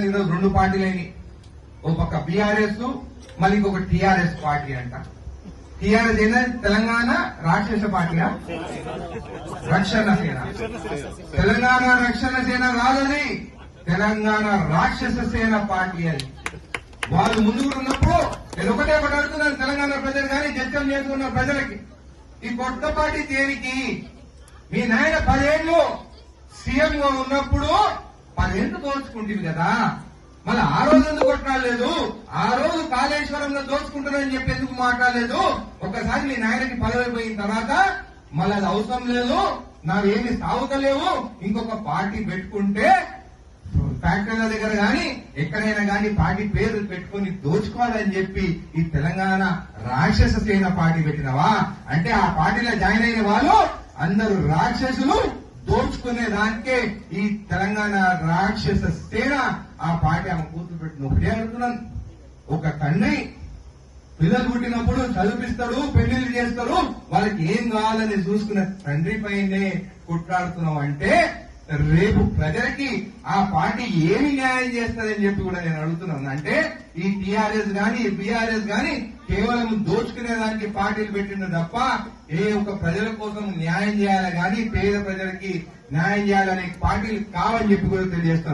ఈరోజు రెండు పార్టీలని, ఒక పక్క బీఆర్ఎస్ మళ్ళీ ఇంకొక టీఆర్ఎస్ పార్టీ అంట. టీఆర్ఎస్ అయినా తెలంగాణ రాక్షస పార్టీనా? రక్షణ సేన. తెలంగాణ రక్షణ సేన కాదని తెలంగాణ రాక్షస సేన పార్టీ అది. వాళ్ళు ముందుకు ఉన్నప్పుడు నేను ఒకటే అడుగుతున్నాను తెలంగాణ ప్రజలు కానీ జడ్జం చేసుకున్న ప్రజలకి, ఈ కొత్త పార్టీ దేనికి? మీ నాయన 10 ఏళ్లు సీఎం గా ఉన్నప్పుడు 10 ఏళ్లు దోచుకుంటుంది కదా, మళ్ళీ ఆ రోజు ఎందుకు కొట్లాడలేదు? ఆ రోజు కాళేశ్వరంలో దోచుకుంటారని చెప్పి ఎందుకు మాట్లాడలేదు? ఒకసారి మీ నాయనకి పదవి పోయిన తర్వాత మళ్ళీ అది అవసరం లేదు, నావేమి సాగుతలేవు, ఇంకొక పార్టీ పెట్టుకుంటే ఫ్యాక్టరీల దగ్గర గాని ఎక్కడైనా గాని పార్టీ పేరు పెట్టుకుని దోచుకోవాలని చెప్పి ఈ తెలంగాణ రాక్షస సేన పార్టీ పెట్టినవా? అంటే ఆ పార్టీలో జాయిన్ అయిన వాళ్ళు అందరూ రాక్షసులు, దోచుకునే దానికే ఈ తెలంగాణ రాక్షస సేన ఆ పార్టీ ఆమె కూతురు పెట్టిన. ఒకటే అడుగుతున్నాను, ఒక తండ్రి పిల్లలు పుట్టినప్పుడు చదివిస్తాడు, పెళ్లిళ్ళు చేస్తాడు, వాళ్ళకి ఏం కావాలని చూసుకున్న తండ్రి పైనే కుట్లాడుతున్నావు అంటే రేపు ప్రజలకి ఆ పార్టీ ఏమి న్యాయం చేస్తుందని చెప్పి కూడా నేను అడుగుతున్నాను. అంటే ఈ టీఆర్ఎస్ గాని బీఆర్ఎస్ గాని కేవలం దోచుకునే దానికి పార్టీలు పెట్టిండు తప్ప ఏ ఒక్క ప్రజల కోసం న్యాయం చేయాలి గాని పేద ప్రజలకి న్యాయం చేయాలనే పార్టీలు కావని చెప్పి కూడా తెలియజేస్తాను.